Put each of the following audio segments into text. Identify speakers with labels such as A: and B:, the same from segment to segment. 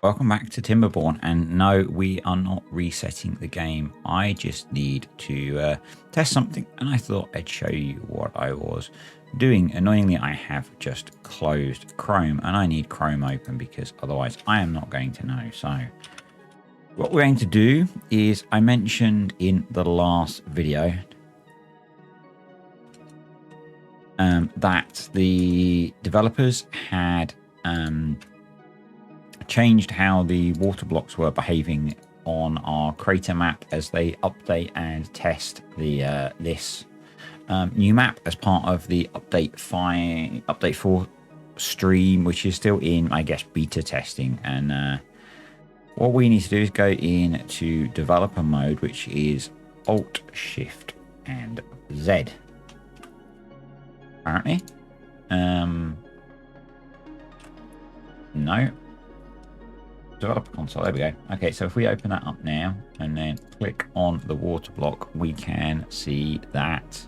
A: Welcome back to TimberBorn, and no, we are not resetting the game. I just need to test something, and I thought I'd show you what I was doing. Annoyingly, I have just closed Chrome, and I need Chrome open because otherwise I am not going to know. So what we're going to do is, I mentioned in the last video that the developers had changed how the water blocks were behaving on our crater map as they update and test the this new map as part of the update 4 stream, which is still in, I guess, beta testing. And what we need to do is go into developer mode, which is Alt, Shift, and Z. Apparently, no. Developer console, there we go. Okay, so if we open that up now and then click on the water block, we can see that.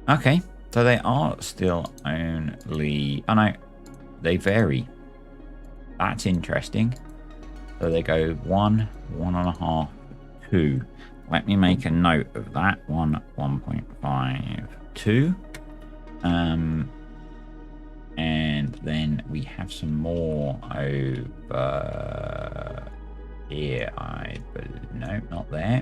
A: Okay, so they are still only, oh no, they vary. That's interesting. So they go 1, 1.5, 2. Let me make a note of that. 1, 1.5, 2. And then we have some more over here. No, not there.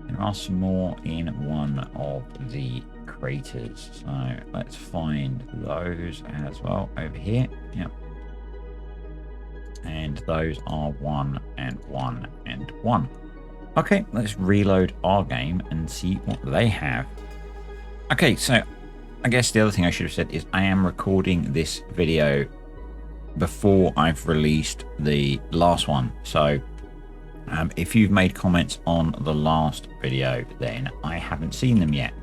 A: There are some more in one of the craters. So let's find those as well over here. Yep. And those are 1 and 1 and 1. Okay, let's reload our game and see what they have. Okay, so I guess the other thing I should have said is I am recording this video before I've released the last one. So if you've made comments on the last video, then I haven't seen them yet,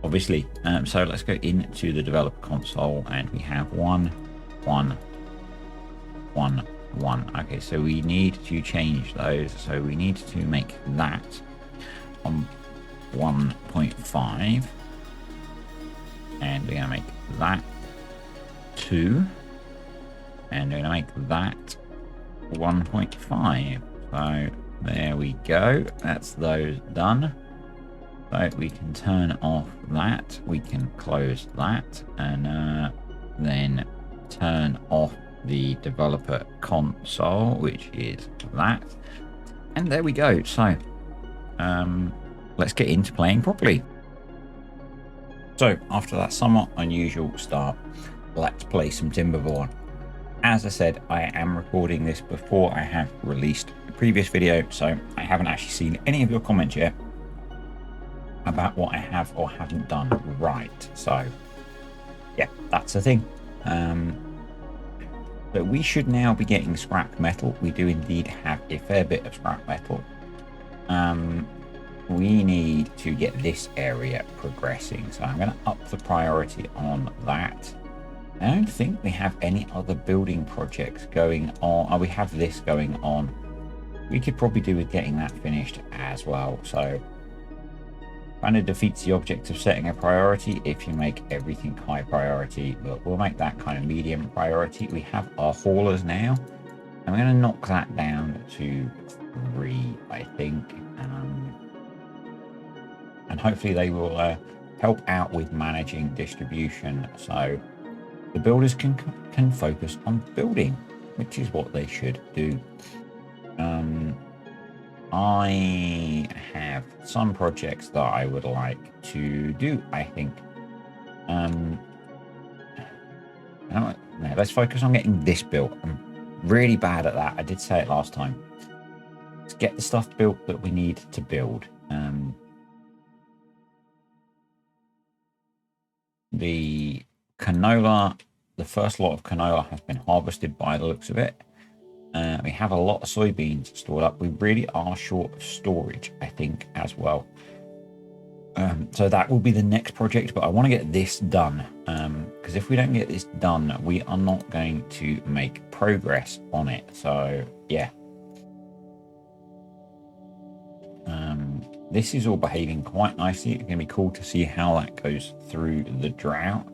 A: obviously. So let's go into the developer console and we have 1, 1, 1, 1. Okay, so we need to change those. So we need to make that on 1.5. And we're going to make that 2. And we're going to make that 1.5. So there we go. That's those done. So we can turn off that. We can close that. And then turn off the developer console, which is that. And there we go. So let's get into playing properly. So after that somewhat unusual start, let's play some TimberBorn. As I said, I am recording this before I have released the previous video, so I haven't actually seen any of your comments yet about what I have or haven't done right. So yeah, that's the thing. But we should now be getting scrap metal. We do indeed have a fair bit of scrap metal. We need to get this area progressing, so I'm going to up the priority on that. I don't think we have any other building projects going on. Oh, we have this going on. We could probably do with getting that finished as well. So kind of defeats the object of setting a priority if you make everything high priority, but we'll make that kind of medium priority. We have our haulers now. I'm going to knock that down to 3, I think. And hopefully they will help out with managing distribution, so the builders can focus on building, which is what they should do. I have some projects that I would like to do, I think. Let's focus on getting this built. I'm really bad at that. I did say it last time. Let's get the stuff built that we need to build. The canola, the first lot of canola has been harvested by the looks of it. We have a lot of soybeans stored up. We really are short of storage, I think, as well. So that will be the next project, but I want to get this done, because if we don't get this done, we are not going to make progress on it. So yeah. This is all behaving quite nicely. It's going to be cool to see how that goes through the drought.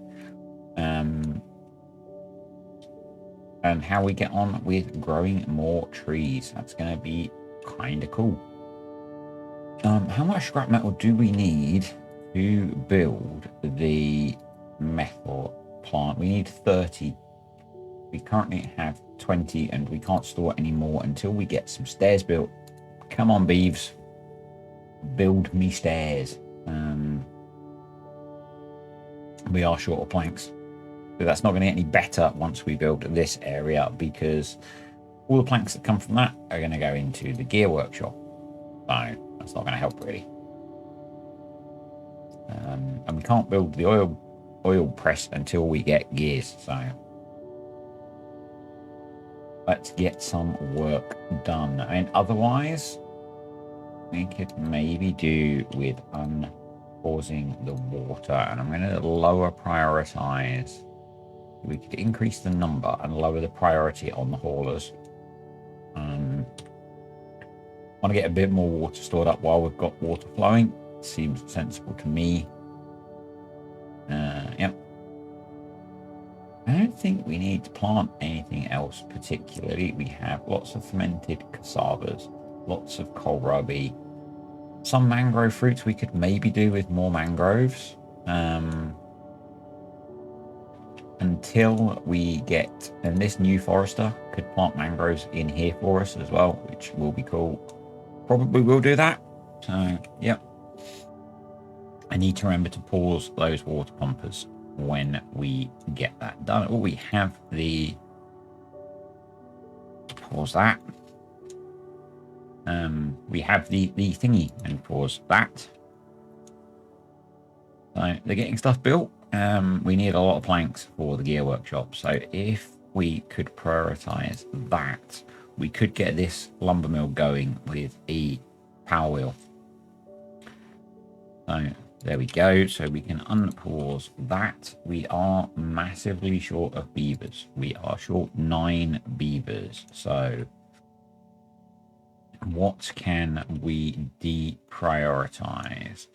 A: and how we get on with growing more trees. That's going to be kind of cool. How much scrap metal do we need to build the metal plant? We need 30. We currently have 20, and we can't store any more until we get some stairs built. Come on, Beeves. Build me stairs. We are short of planks. But that's not going to get any better once we build this area, because all the planks that come from that are going to go into the gear workshop. So that's not going to help really. And we can't build the oil press until we get gears. So let's get some work done. I mean, otherwise, we could maybe do with unpausing the water, and I'm going to lower prioritize. We could increase the number and lower the priority on the haulers. Want to get a bit more water stored up while we've got water flowing. Seems sensible to me. Yep. I don't think we need to plant anything else particularly. We have lots of fermented cassavas, lots of kohlrabi, some mangrove fruits we could maybe do with more mangroves. Until we get, and this new forester could plant mangroves in here for us as well, which will be cool. Probably will do that. So, yep. I need to remember to pause those water pumpers when we get that done. Oh, we have the... Pause that. We have the thingy, and pause that. So, they're getting stuff built. We need a lot of planks for the gear workshop. So, if we could prioritize that, we could get this lumber mill going with a power wheel. So there we go. So we can unpause that. We are massively short of beavers. We are short 9 beavers. So what can we deprioritize?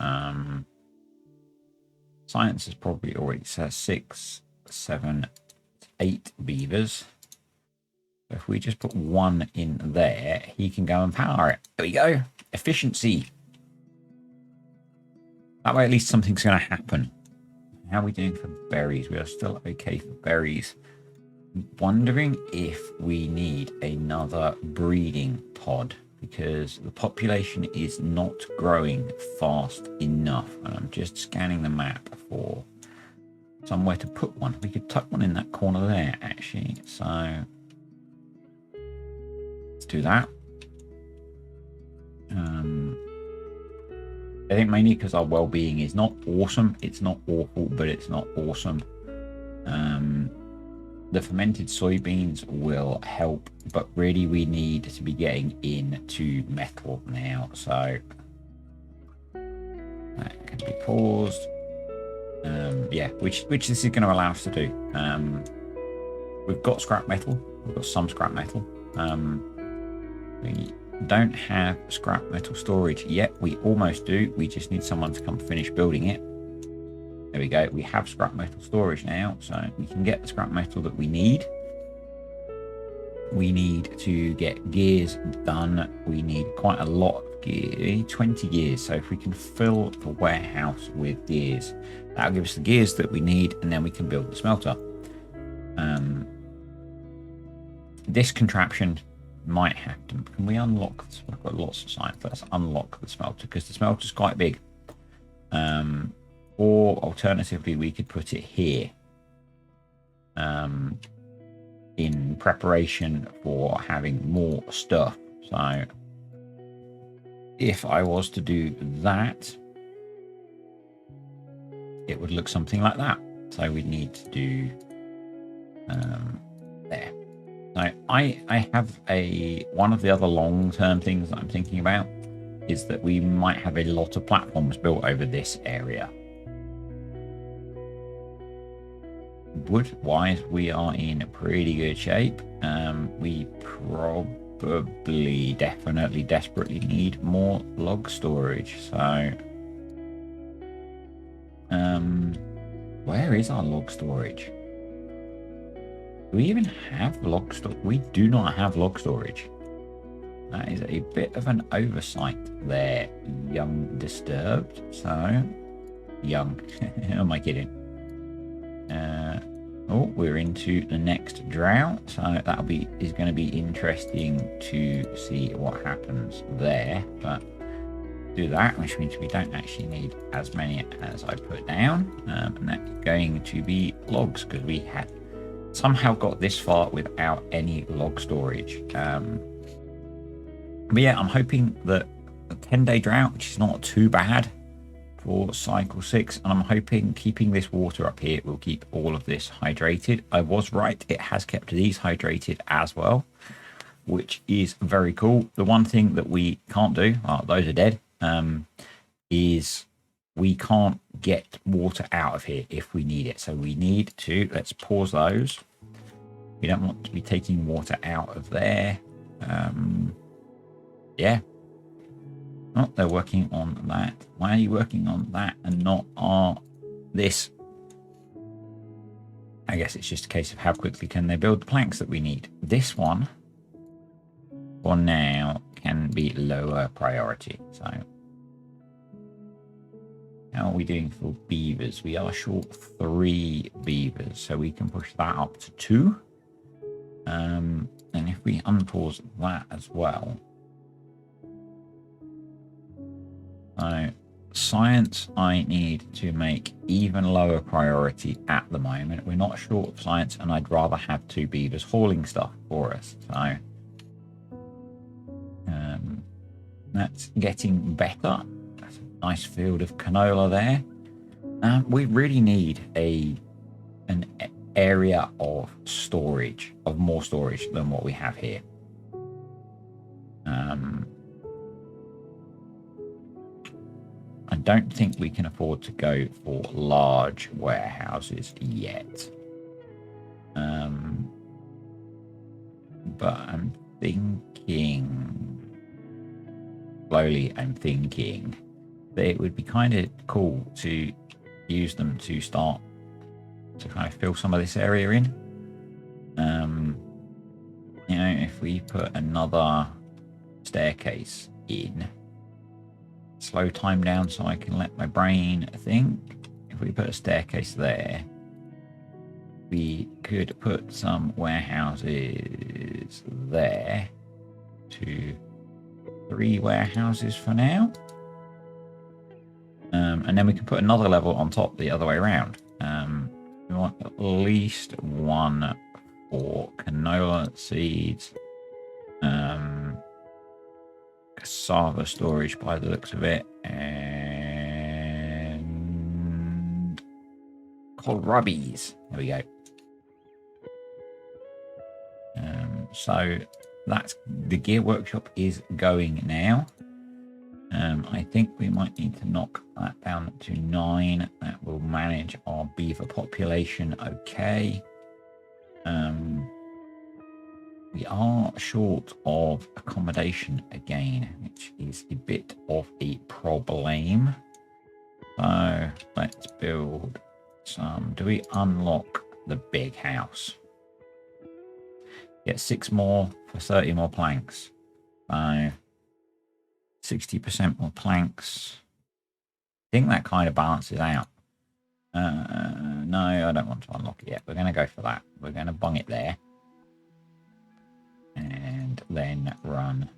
A: Science has probably already said 6, 7, 8 beavers. If we just put 1 in there, he can go and power it. There we go. Efficiency. That way at least something's going to happen. How are we doing for berries? We are still okay for berries. I'm wondering if we need another breeding pod, because the population is not growing fast enough. And I'm just scanning the map for somewhere to put one. We could tuck one in that corner there, actually. So... do that. I think mainly because our well-being is not awesome. It's not awful, but it's not awesome. The fermented soybeans will help, but really we need to be getting into metal now. So that can be paused. Yeah, which this is going to allow us to do. We've got scrap metal. We've got some scrap metal. We don't have scrap metal storage yet. We almost do. We just need someone to come finish building it. There we go. We have scrap metal storage now, so we can get the scrap metal that we need. We need to get gears done. We need quite a lot of gear. We need 20 gears. So if we can fill the warehouse with gears, that'll give us the gears that we need, and then we can build the smelter. This contraption might have to... Can we unlock this? I've got lots of science. Let's unlock the smelter, because the smelter's quite big. Or alternatively, we could put it here. In preparation for having more stuff. So if I was to do that, it would look something like that. So we'd need to do there. So I have one of the other long-term things that I'm thinking about is that we might have a lot of platforms built over this area. Wood-wise, we are in pretty good shape. We probably, definitely, desperately need more log storage. So, where is our log storage? Do we even have log storage? We do not have log storage. That is a bit of an oversight there, young disturbed. So, young. Who am I kidding? Oh, we're into the next drought, so is going to be interesting to see what happens there. But do that, which means we don't actually need as many as I put down, and that's going to be logs because we had somehow got this far without any log storage. But yeah, I'm hoping that a 10-day drought, which is not too bad for cycle 6, and I'm hoping keeping this water up here will keep all of this hydrated. I was right, it has kept these hydrated as well, which is very cool. The one thing that we can't do, well, those are dead, is we can't get water out of here if we need it. So we need to, let's pause those. We don't want to be taking water out of there. Yeah. Oh, they're working on that. Why are you working on that and not on this? I guess it's just a case of how quickly can they build the planks that we need. This one, for now, can be lower priority. So, how are we doing for beavers? We are short 3 beavers, so we can push that up to 2. And if we unpause that as well. So, science I need to make even lower priority at the moment. We're not short of science, and I'd rather have 2 beavers hauling stuff for us. So, that's getting better. That's a nice field of canola there. We really need an area of storage, of more storage than what we have here. I don't think we can afford to go for large warehouses yet. But I'm thinking that it would be kind of cool to use them to start to kind of fill some of this area in. You know, if we put another staircase in, slow time down so I can let my brain think. If we put a staircase there, we could put some warehouses there. 2, 3 warehouses for now. And then we can put another level on top the other way around. We want at least 1 for canola seeds. Cassava storage by the looks of it, and kohlrabies. There we go. So that's the gear workshop is going now. I think we might need to knock that down to 9. That will manage our beaver population okay. We are short of accommodation again, which is a bit of a problem. So let's build some. Do we unlock the big house? Get 6 more for 30 more planks. So 60% more planks. I think that kind of balances out. No, I don't want to unlock it yet. We're going to go for that. We're going to bung it there. And then run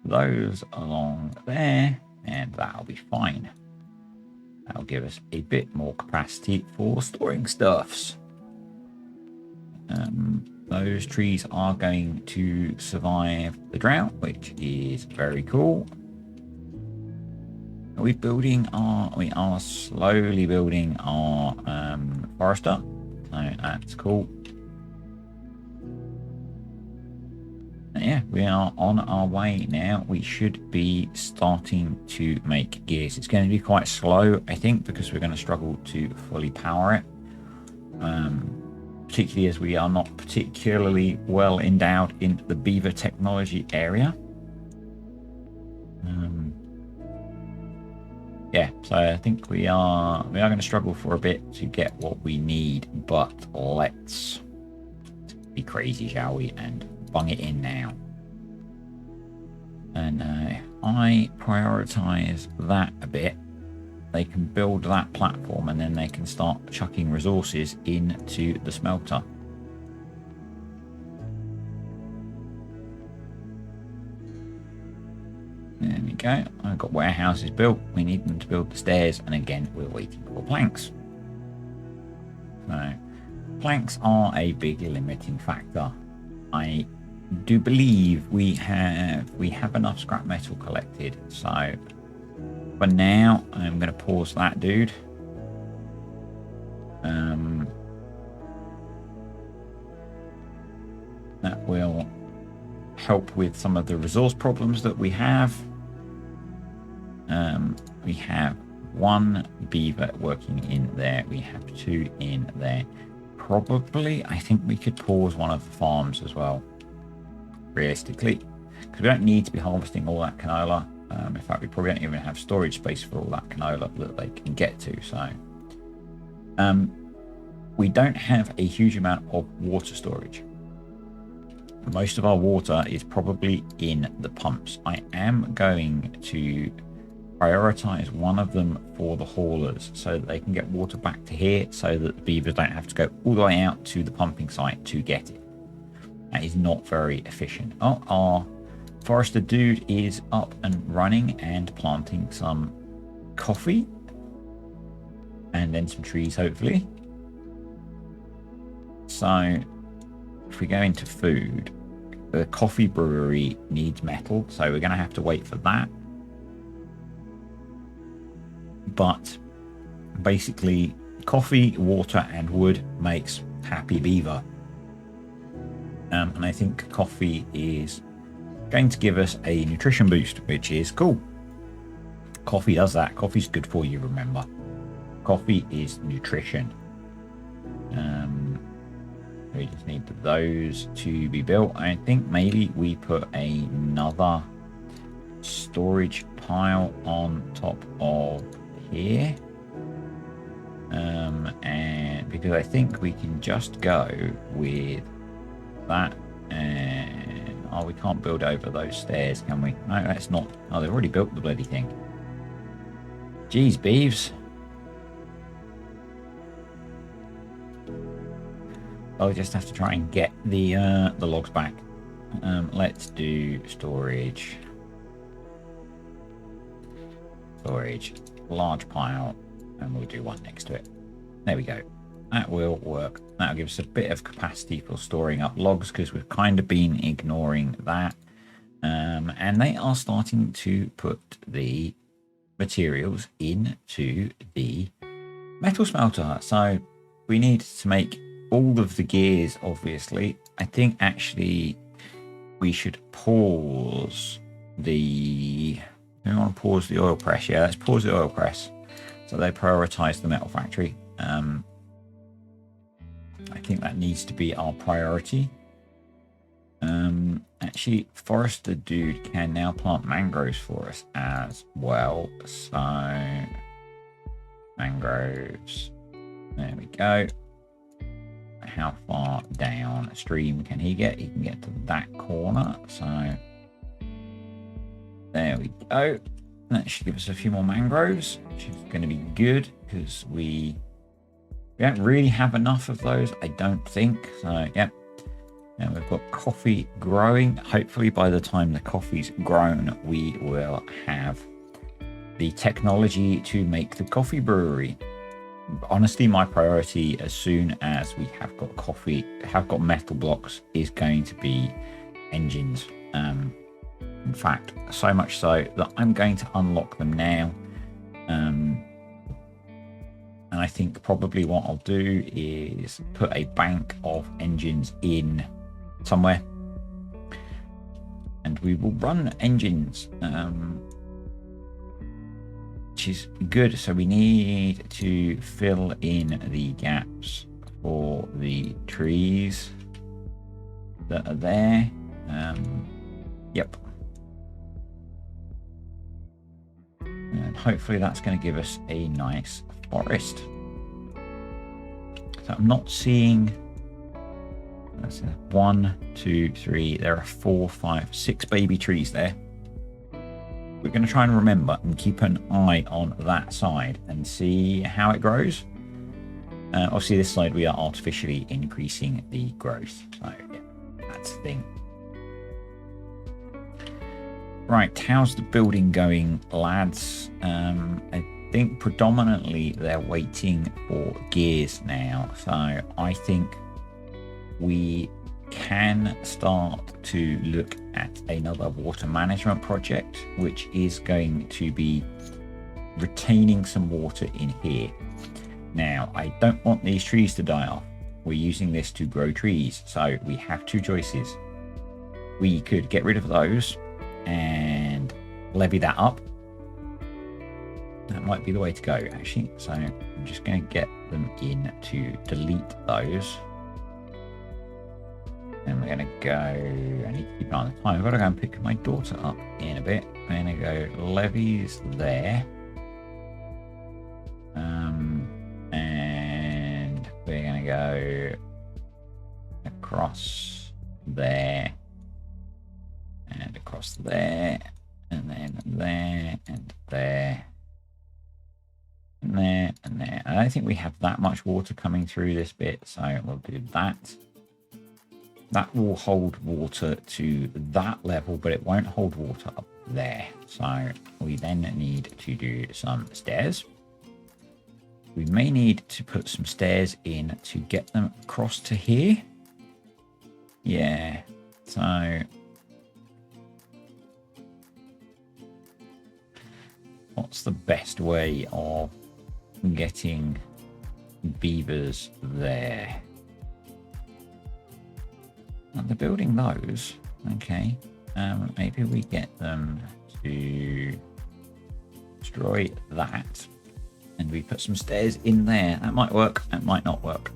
A: those along there, and that'll be fine. That'll give us a bit more capacity for storing stuffs. Those trees are going to survive the drought, which is very cool. We are slowly building our forester, so that's cool. Yeah, we are on our way now. We should be starting to make gears. It's going to be quite slow, I think, because we're going to struggle to fully power it. Particularly as we are not particularly well endowed in the beaver technology area. Yeah, so I think we are going to struggle for a bit to get what we need, but let's be crazy, shall we? And bung it in now. And I prioritize that a bit. They can build that platform and then they can start chucking resources into the smelter. There we go. I've got warehouses built. We need them to build the stairs. And again, we're waiting for planks. So planks are a big limiting factor. I do believe we have enough scrap metal collected. So for now, I'm going to pause that, dude. That will help with some of the resource problems that we have. We have 1 beaver working in there. We have 2 in there. Probably, I think we could pause one of the farms as well, realistically, because we don't need to be harvesting all that canola. In fact, we probably don't even have storage space for all that canola that they can get to. So we don't have a huge amount of water storage. Most of our water is probably in the pumps. I am going to prioritize one of them for the haulers so that they can get water back to here, so that the beavers don't have to go all the way out to the pumping site to get it. That is not very efficient. Oh, our forester dude is up and running and planting some coffee and then some trees, hopefully. So if we go into food, the coffee brewery needs metal, so we're going to have to wait for that. But basically, coffee, water, and wood makes happy beaver. And I think coffee is going to give us a nutrition boost, which is cool. Coffee does that. Coffee's good for you, remember. Coffee is nutrition. We just need those to be built. I think maybe we put another storage pile on top of here. And because I think we can just go with that. And oh, we can't build over those stairs, can we? No, that's not. Oh, they've already built the bloody thing. Jeez, beeves. I'll just have to try and get the logs back. Let's do storage. Storage, large pile, and we'll do one next to it. There we go. That will work. That'll give us a bit of capacity for storing up logs, because we've kind of been ignoring that. And they are starting to put the materials into the metal smelter. So we need to make all of the gears, obviously. I think actually we should pause the... Do we want to pause the oil press? Yeah, let's pause the oil press. So they prioritize the metal factory. I think that needs to be our priority. Actually, Forester Dude can now plant mangroves for us as well. So, mangroves. There we go. How far downstream can he get? He can get to that corner. So, there we go. That should give us a few more mangroves, which is going to be good, because we don't really have enough of those, I don't think. So, yeah. And we've got coffee growing. Hopefully by the time the coffee's grown, we will have the technology to make the coffee brewery. Honestly, my priority as soon as we have got coffee, have got metal blocks, is going to be engines. In fact, so much so that I'm going to unlock them now. And I think probably what I'll do is put a bank of engines in somewhere, and we will run engines, which is good. So we need to fill in the gaps for the trees that are there. Yep. And hopefully that's going to give us a nice forest. So I'm not seeing That's 1, 2, 3. There are 4, 5, 6 baby trees there. We're going to try and remember and keep an eye on that side and see how it grows. Obviously, this side we are artificially increasing the growth. So, yeah, that's the thing. Right, how's the building going, lads? I think predominantly they're waiting for gears now. So I think we can start to look at another water management project, which is going to be retaining some water in here. Now, I don't want these trees to die off. We're using this to grow trees. So we have two choices. We could get rid of those and levy that up. That might be the way to go, actually. So I'm just going to get them in to delete those. And we're going to go, I need to keep an eye on the time. I've got to go and pick my daughter up in a bit. I'm going to go levies there. And we're going to go across there. And across there. And then there and there. And there and there. I don't think we have that much water coming through this bit, so we'll do that. That will hold water to that level, but it won't hold water up there. So we then need to do some stairs. We may need to put some stairs in to get them across to here. Yeah, so what's the best way of getting beavers there? And they're building those. Okay. Maybe we get them to destroy that. And we put some stairs in there. That might work. That might not work.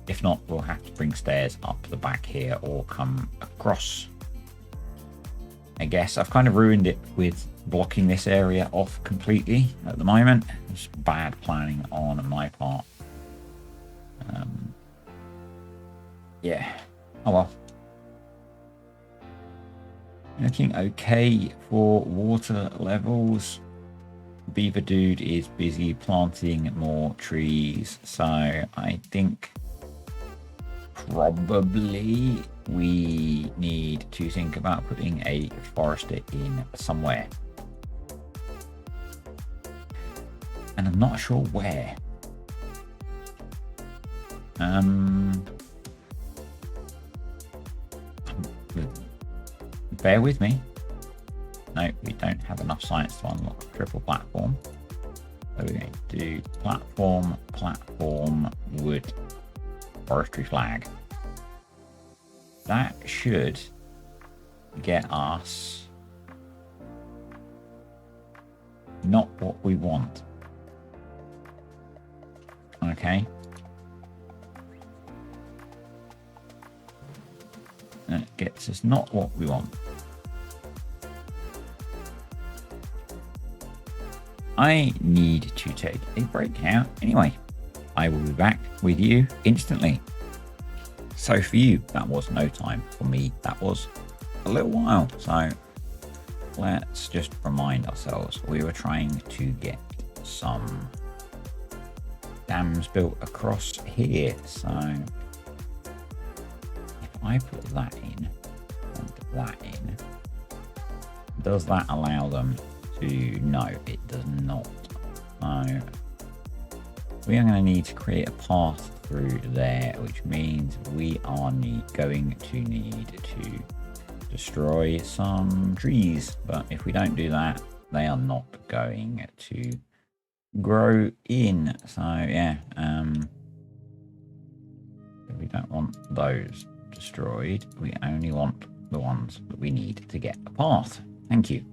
A: If not, we'll have to bring stairs up the back here or come across. I guess I've kind of ruined it with blocking this area off completely at the moment. It's bad planning on my part. Yeah. Oh well. Looking okay for water levels. Beaver Dude is busy planting more trees, so I think probably we need to think about putting a forester in somewhere. And I'm not sure where. Bear with me. No, we don't have enough science to unlock triple platform. So we're going to do platform, platform, wood, forestry flag. That should get us not what we want. Okay. That gets us not what we want. I need to take a break now. Anyway, I will be back with you instantly. So for you, that was no time. For me, that was a little while. So let's just remind ourselves, we were trying to get some dams built across here. So if I put that in and that in, does that allow them to? No, it does not. So we are going to need to create a path through there, which means we are going to need to destroy some trees. But if we don't do that, they are not going to grow in. So yeah, we don't want those destroyed. We only want the ones that we need to get a path. Thank you.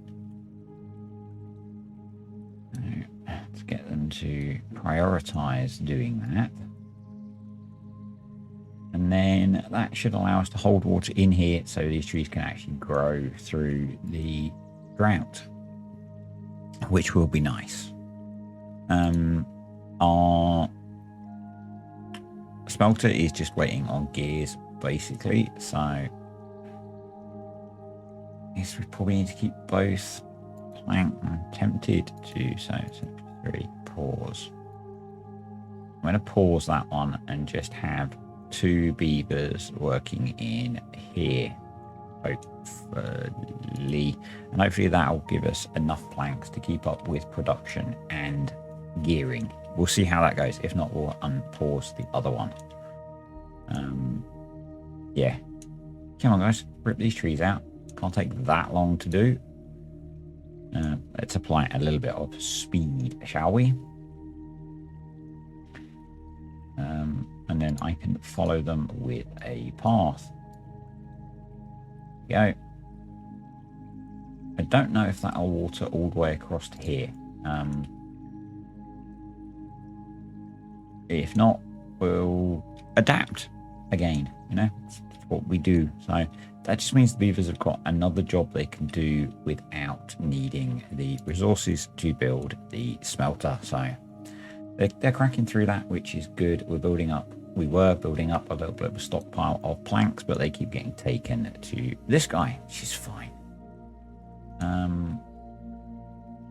A: Let's get them to prioritize doing that. And then that should allow us to hold water in here so these trees can actually grow through the drought, which will be nice. Our smelter is just waiting on gears, basically. So I guess we probably need to keep both plank. I'm tempted to, so 3, pause. I'm going to pause that one and just have 2 beavers working in here, hopefully. And hopefully that'll give us enough planks to keep up with production and gearing. We'll see how that goes. If not, we'll unpause the other one. Yeah. Come on, guys. Rip these trees out. Can't take that long to do. Let's apply a little bit of speed, shall we? And then I can follow them with a path. Go. I don't know if that'll water all the way across to here. If not, we'll adapt again. You know, it's what we do. So that just means the beavers have got another job they can do without needing the resources to build the smelter. So they're cracking through that, which is good. We were building up a little bit of a stockpile of planks, but they keep getting taken to this guy, which is fine.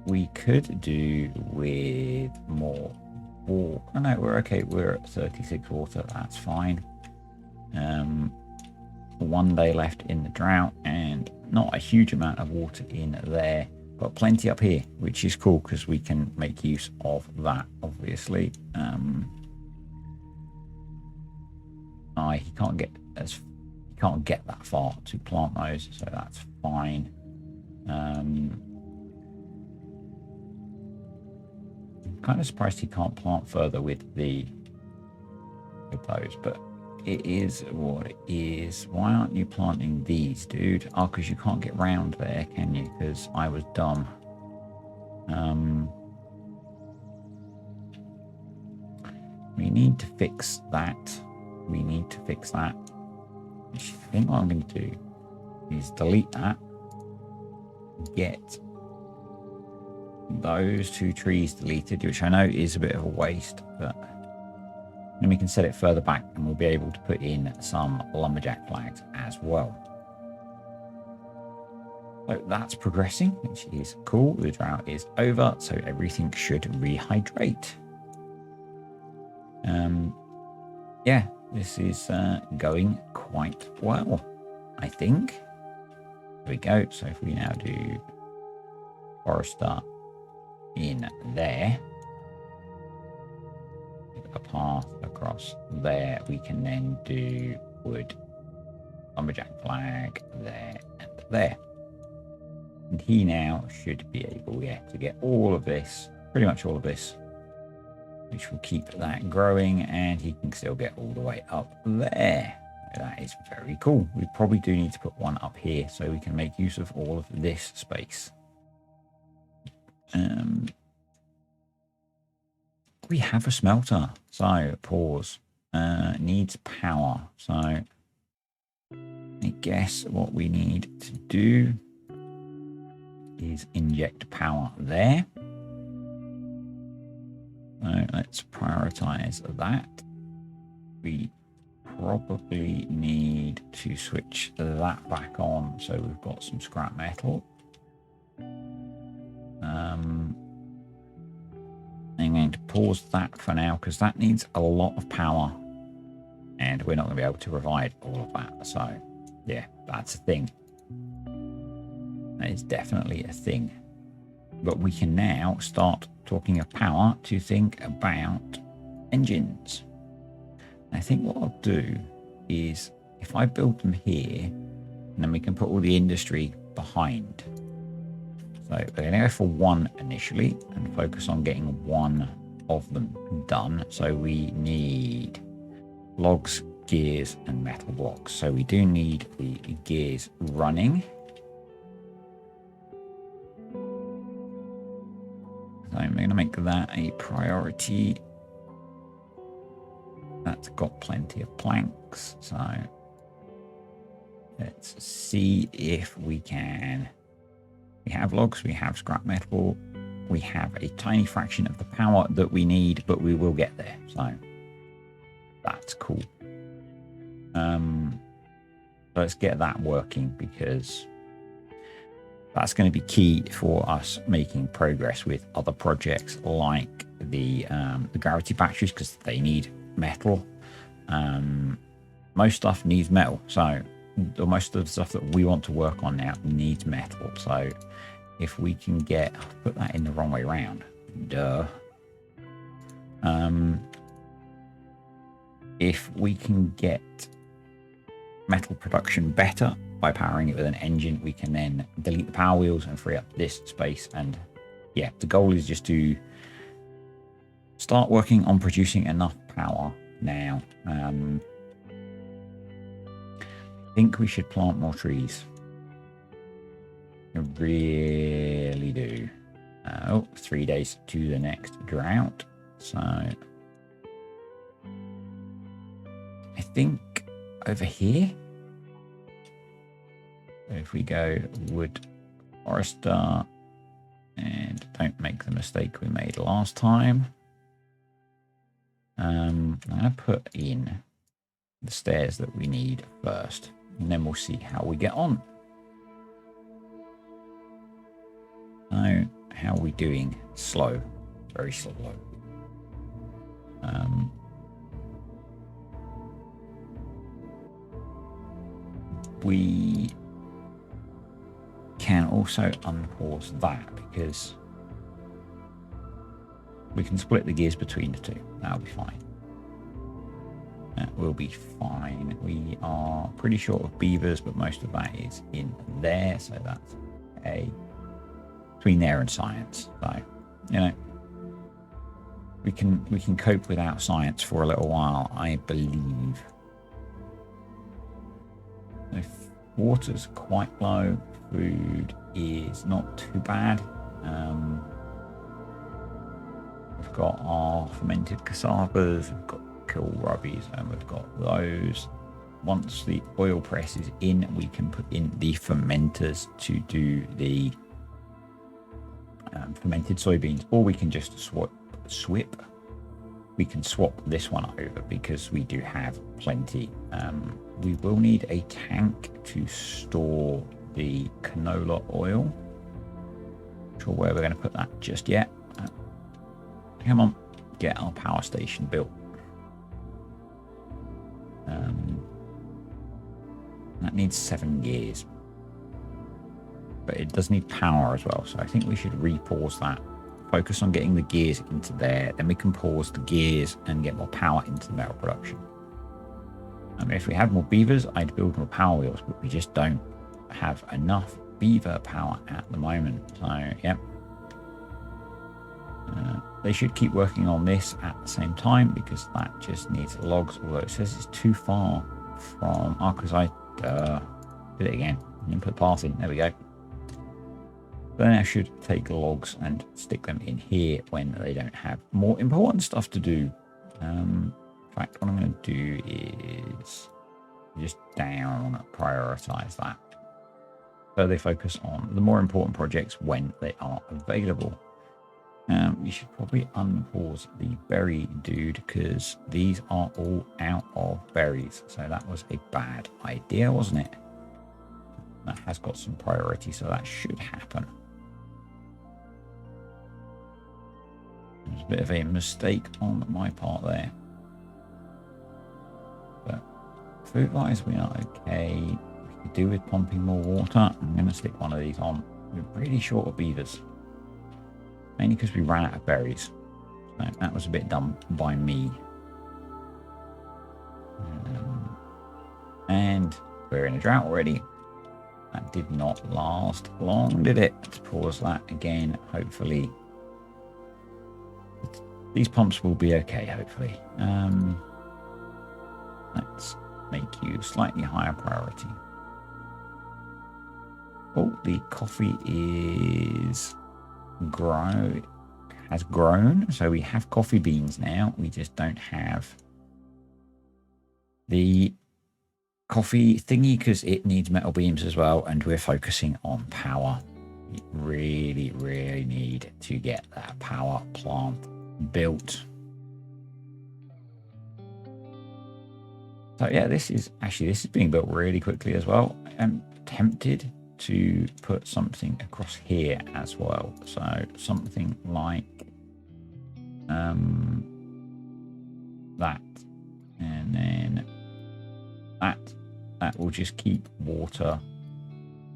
A: We could do with more water. Oh, no, we're okay. We're at 36 water. That's fine. 1 day left in the drought and not a huge amount of water in there. Got plenty up here, which is cool because we can make use of that, obviously. He can't get that far to plant those, so that's fine. I'm kind of surprised he can't plant further with those, but it is what it is. Why aren't you planting these, dude? Oh, because you can't get round there, can you? Because I was dumb. We need to fix that. I think what I'm going to do is delete that. Get those 2 trees deleted, which I know is a bit of a waste, but then we can set it further back and we'll be able to put in some lumberjack flags as well. So that's progressing, which is cool. The drought is over, so everything should rehydrate. Yeah, this is going quite well, I think. There we go. So if we now do forester in there, a path across there, we can then do wood, lumberjack flag there and there. And he now should be able, to get all of this, pretty much all of this, which will keep that growing, and he can still get all the way up there. That is very cool. We probably do need to put one up here so we can make use of all of this space. We have a smelter, so pause. Needs power, so I guess what we need to do is inject power there. So let's prioritize that. We probably need to switch that back on so we've got some scrap metal. I'm going to pause that for now because that needs a lot of power and we're not going to be able to provide all of that. So yeah, that's a thing. That is definitely a thing. But we can now start talking of power to think about engines. I think what I'll do is if I build them here, and then we can put all the industry behind. So we're going to go for 1 initially and focus on getting 1 of them done. So we need logs, gears, and metal blocks. So we do need the gears running. So I'm going to make that a priority. That's got plenty of planks. So let's see if we can. We have logs, we have scrap metal, we have a tiny fraction of the power that we need, but we will get there. So that's cool. let's get that working, because that's going to be key for us making progress with other projects like the gravity batteries, because they need metal. Most stuff needs metal, so most of the stuff that we want to work on now needs metal. So if we can get, put that in the wrong way around, duh. If we can get metal production better by powering it with an engine, we can then delete the power wheels and free up this space. And yeah, the goal is just to start working on producing enough power now. I think we should plant more trees. I really do. 3 days to the next drought. So I think over here, if we go wood forester, and don't make the mistake we made last time, I'm going to put in the stairs that we need first, and then we'll see how we get on. So how are we doing? Slow, very slow. We can also unpause that, because we can split the gears between the two. That'll be fine. That will be fine. We are pretty short of beavers, but most of that is in there, so that's between there and science. So, you know, we can cope without science for a little while, I believe. If water's quite low, food is not too bad. We've got our fermented cassavas, we've got kohlrabis, and we've got those. Once the oil press is in, we can put in the fermenters to do the fermented soybeans, or we can just swap. We can swap this one over, because we do have plenty. We will need a tank to store the canola oil. Not sure where we're going to put that just yet. Come on, get our power station built. That needs 7 gears, but it does need power as well, so I think we should repause that, focus on getting the gears into there, then we can pause the gears and get more power into the metal production. If we had more beavers, I'd build more power wheels, but we just don't have enough beaver power at the moment. So yeah, they should keep working on this at the same time, because that just needs logs, although it says it's too far from because I did it again and put path in. There we go. Then I should take logs and stick them in here when they don't have more important stuff to do. In fact, what I'm going to do is just down prioritize that, so they focus on the more important projects when they are available. You should probably unpause the berry dude, because these are all out of berries, so that was a bad idea, wasn't it? That has got some priority, so that should happen. There's a bit of a mistake on my part there, but food-wise we are okay. We could do with pumping more water. I'm going to stick one of these on. We're really short of beavers, mainly because we ran out of berries. So that was a bit dumb by me. And we're in a drought already. That did not last long, did it? Let's pause that again. Hopefully these pumps will be okay, hopefully. Let's make you slightly higher priority. Oh, the coffee has grown, so we have coffee beans now. We just don't have the coffee thingy, because it needs metal beams as well, and we're focusing on power. We really need to get that power plant built. So yeah, this is being built really quickly as well. I'm tempted to put something across here as well. So something like that, and then that will just keep water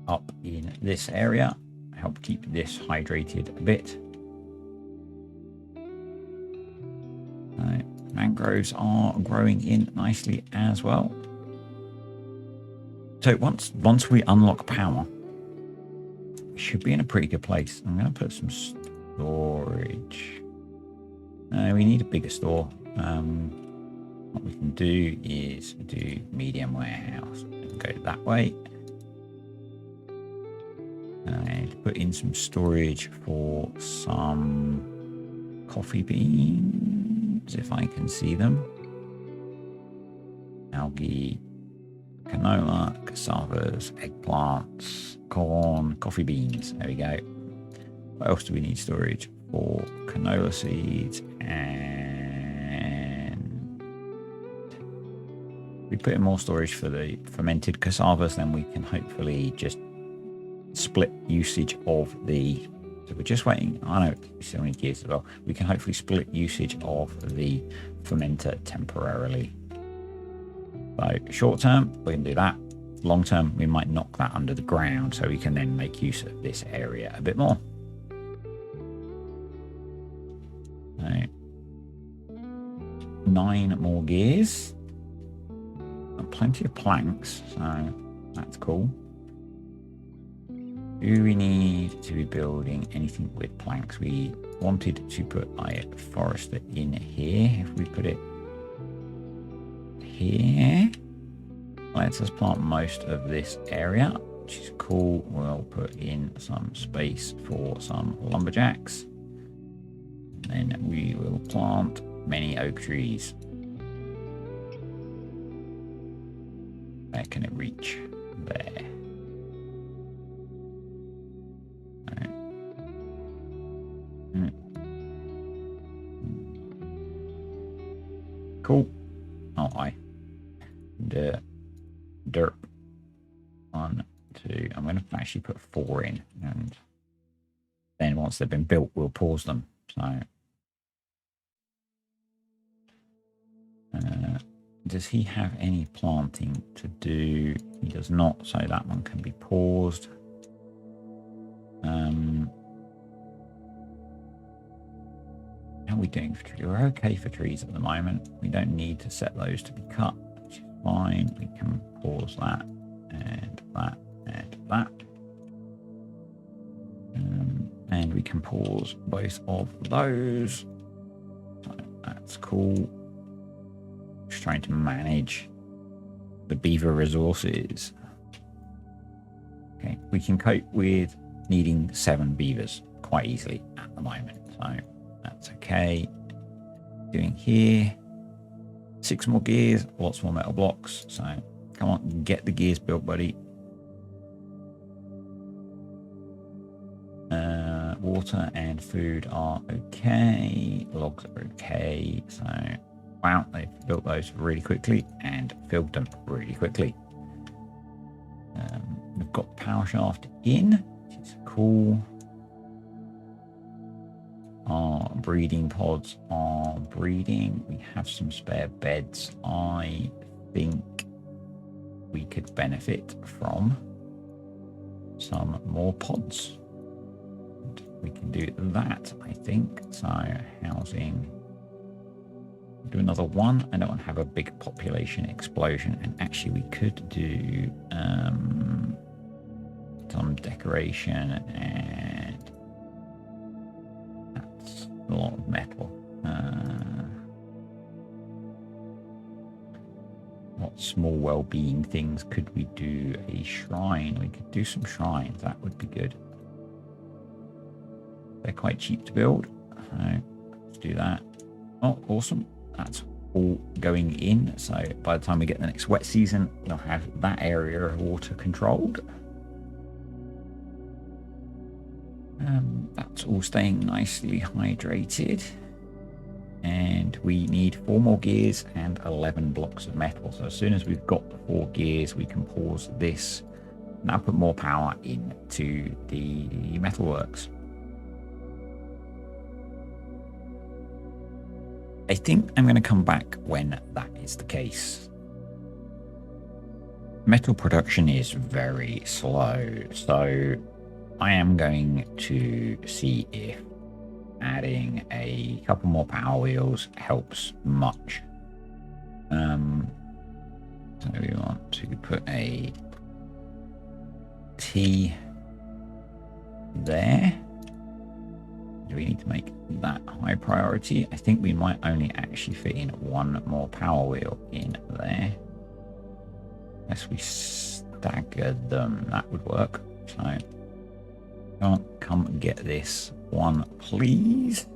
A: up in this area, help keep this hydrated a bit. Mangroves are growing in nicely as well. So once we unlock power, we should be in a pretty good place. I'm going to put some storage. We need a bigger store. What we can do is do medium warehouse and go that way. And put in some storage for some coffee beans, if I can see them. Algae, canola, cassavas, eggplants, corn, coffee beans. There we go. What else do we need storage for? Canola seeds, and we put in more storage for the fermented cassavas, then we can hopefully just split usage of the, so we're just waiting. I know we still need gears as well. We can hopefully split usage of the fermenter temporarily. So short term, we can do that. Long term, we might knock that under the ground so we can then make use of this area a bit more. So 9 more gears. Plenty of planks, so that's cool. Do we need to be building anything with planks? We wanted to put a forester in here. If we put it here, lets us plant most of this area, which is cool. We'll put in some space for some lumberjacks. And then we will plant many oak trees. Where can it reach? There. Cool. Oh, derp. 1, 2. I'm going to actually put 4 in, and then once they've been built, we'll pause them. So, does he have any planting to do? He does not, so that one can be paused. How are we doing for trees? We're okay for trees at the moment. We don't need to set those to be cut, which is fine. We can pause that and that and that. And we can pause both of those. So that's cool. Just trying to manage the beaver resources. Okay, we can cope with needing 7 beavers quite easily at the moment. So that's okay. Doing here, 6 more gears, lots more metal blocks. So come on, get the gears built, buddy. Water and food are okay. Logs are okay. So wow, they've built those really quickly and filled them really quickly. We've got power shaft in, which is cool. Our breeding pods are breeding. We have some spare beds. I think we could benefit from some more pods. We can do that, I think. So housing. Do another one. I don't want to have a big population explosion. And actually we could do some decoration, and that's a lot of metal. What small well-being things could we do? A shrine. We could do some shrines. That would be good. They're quite cheap to build. So let's do that. Oh, awesome. That's all going in. So by the time we get the next wet season, we'll have that area of water controlled. That's all staying nicely hydrated. And we need 4 more gears and 11 blocks of metal. So as soon as we've got the 4 gears, we can pause this. Now put more power into the metalworks. I think I'm going to come back when that is the case. Metal production is very slow, so I am going to see if adding a couple more power wheels helps much. So we want to put a T there. Do we need to make that high priority? I think we might only actually fit in 1 more power wheel in there. Unless we stagger them, that would work. So, come get this one, please.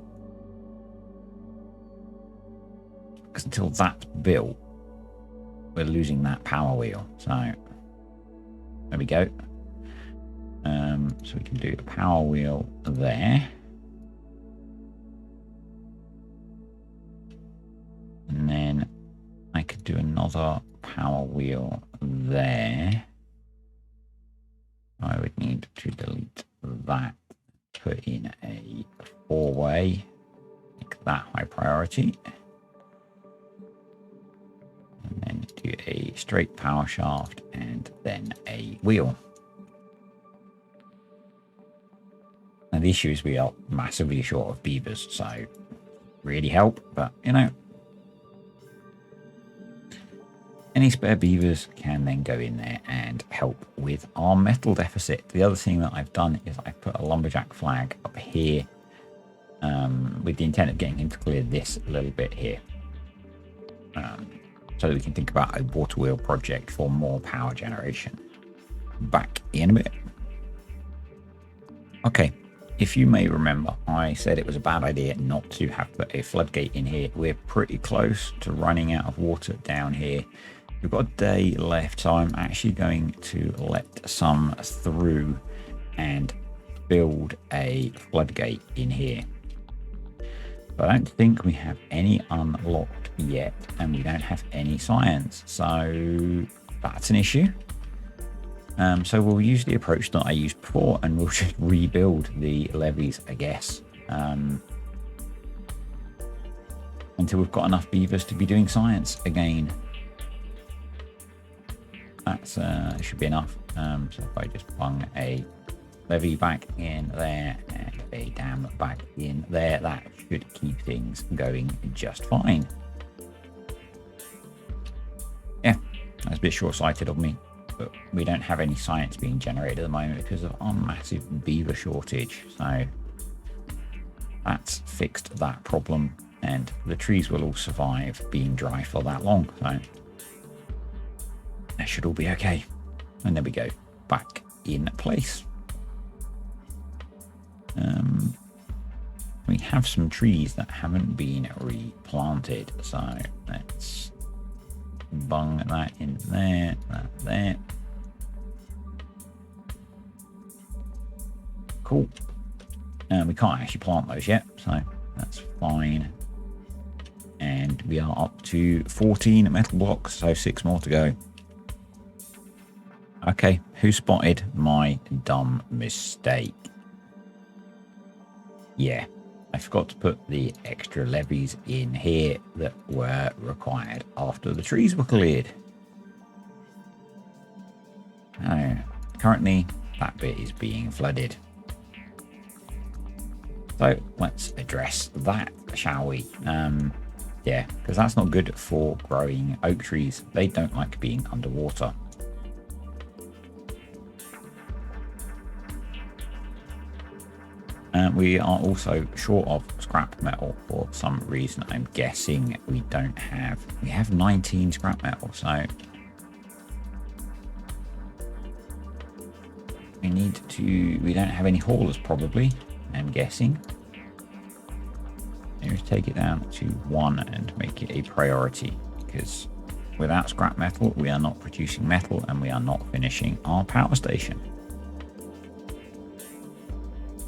A: Because until that's built, we're losing that power wheel. So, there we go. So we can do a power wheel there. And then I could do another power wheel there. I would need to delete that, put in a 4-way, make that high priority. And then do a straight power shaft and then a wheel. And the issue is we are massively short of beavers, so really help, but you know, any spare beavers can then go in there and help with our metal deficit. The other thing that I've done is I put a lumberjack flag up here with the intent of getting him to clear this little bit here. So that we can think about a water wheel project for more power generation. Back in a bit. Okay, if you may remember, I said it was a bad idea not to have put a floodgate in here. We're pretty close to running out of water down here. We've got a day left, so I'm actually going to let some through and build a floodgate in here. But I don't think we have any unlocked yet, and we don't have any science, so that's an issue. So we'll use the approach that I used before, and we'll just rebuild the levees, I guess, until we've got enough beavers to be doing science again. That's should be enough. So if I just bung a levee back in there and a dam back in there, that should keep things going just fine. Yeah, that's a bit short-sighted of me, but we don't have any science being generated at the moment because of our massive beaver shortage. So that's fixed that problem, and the trees will all survive being dry for that long. So that should all be okay. And there we go, back in place. We have some trees that haven't been replanted, so let's bung that in there, that there. Cool. We can't actually plant those yet, so that's fine. And we are up to 14 metal blocks, so 6 more to go. Okay, who spotted my dumb mistake? Yeah, I forgot to put the extra levees in here that were required after the trees were cleared. Currently, that bit is being flooded. So let's address that, shall we? Yeah, because that's not good for growing oak trees. They don't like being underwater. We are also short of scrap metal for some reason. I'm guessing we have 19 scrap metal, so we don't have any haulers probably, I'm guessing. Let's take it down to 1 and make it a priority, because without scrap metal we are not producing metal and we are not finishing our power station.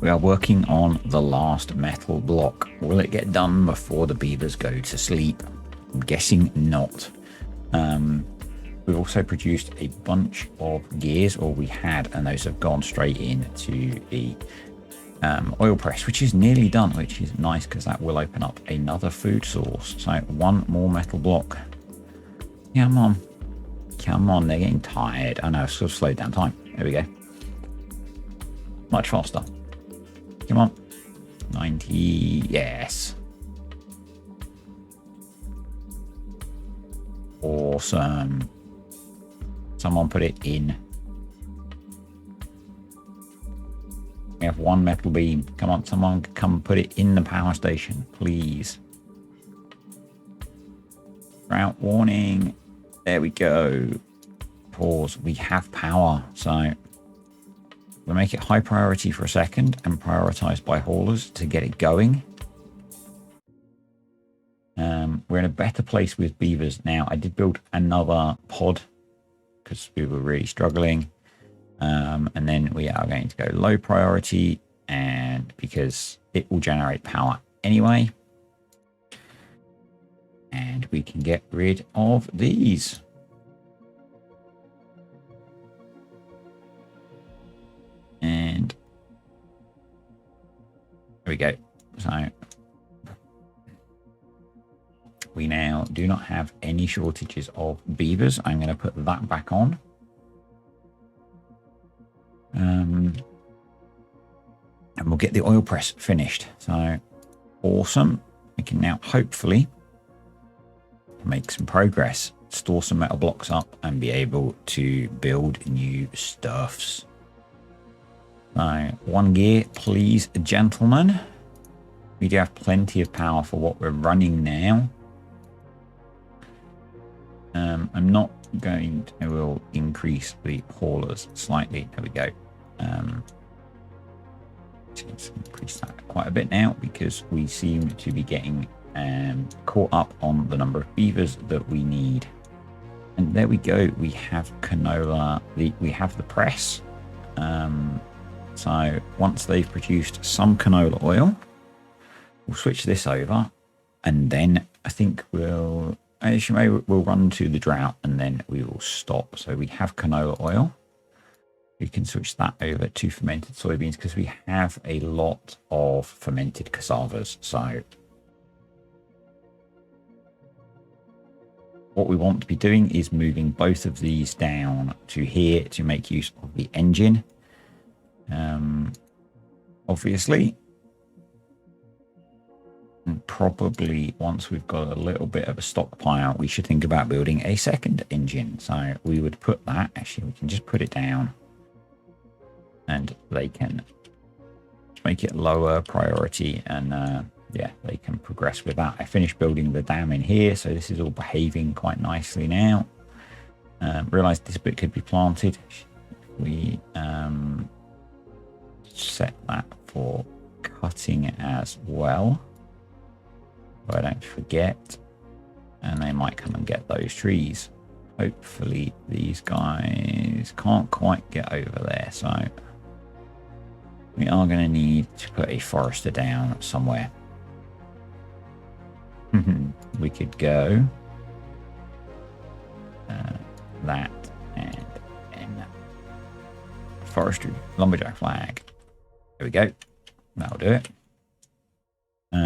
A: we are working on the last metal block. Will it get done before the beavers go to sleep? I'm guessing not. We've also produced a bunch of gears, or we had, and those have gone straight into the oil press, which is nearly done, which is nice because that will open up another food source. So one more metal block. Come on. Come on, they're getting tired. I know, I've sort of slowed down time. There we go. Much faster. Come on. 90. Yes. Awesome. Someone put it in. We have one metal beam. Come on, someone come put it in the power station, please. Drought warning. There we go. Pause. We have power. So we'll make it high priority for a second and prioritize by haulers to get it going. We're in a better place with beavers now. I did build another pod because we were really struggling. And then we are going to go low priority, and because it will generate power anyway. And we can get rid of these. And there we go. So we now do not have any shortages of beavers. I'm going to put that back on. And we'll get the oil press finished. So awesome. We can now hopefully make some progress, store some metal blocks up, and be able to build new stuffs. So one gear, please, gentlemen. We do have plenty of power for what we're running now. I'm not going to, I will increase the haulers slightly. There we go. Let's increase that quite a bit now because we seem to be getting caught up on the number of beavers that we need. And there we go. We have canola. We have the press. So once they've produced some canola oil, we'll switch this over, and then I think we'll run to the drought, and then we will stop. So we have canola oil. We can switch that over to fermented soybeans because we have a lot of fermented cassavas. So what we want to be doing is moving both of these down to here to make use of the engine. Obviously, and probably once we've got a little bit of a stockpile, we should think about building a second engine. So we would put that, actually we can just put it down, and they can make it lower priority, and yeah, they can progress with that. I finished building the dam in here, so this is all behaving quite nicely now. Realized this bit could be planted. We set that for cutting as well, so I don't forget, and they might come and get those trees. Hopefully these guys can't quite get over there, so we are going to need to put a forester down somewhere. We could go that and forestry lumberjack flag. There we go. That'll do it.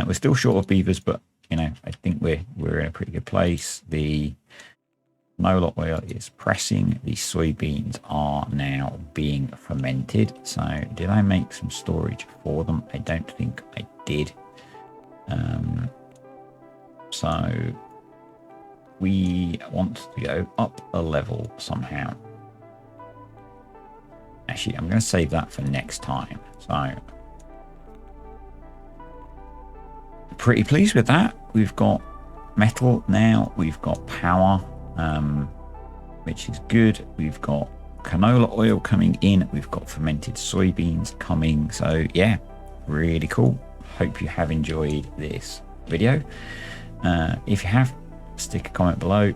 A: We're still short of beavers, but you know, I think we're in a pretty good place. The canola oil is pressing. The soybeans are now being fermented. So did I make some storage for them? I don't think I did. So we want to go up a level somehow. Actually, I'm going to save that for next time. So pretty pleased with that. We've got metal now. We've got power, which is good. We've got canola oil coming in. We've got fermented soybeans coming. So yeah, really cool. Hope you have enjoyed this video. If you have, stick a comment below,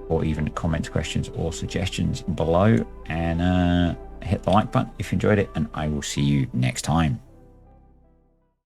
A: or even comment questions or suggestions below, and hit the like button if you enjoyed it, and I will see you next time.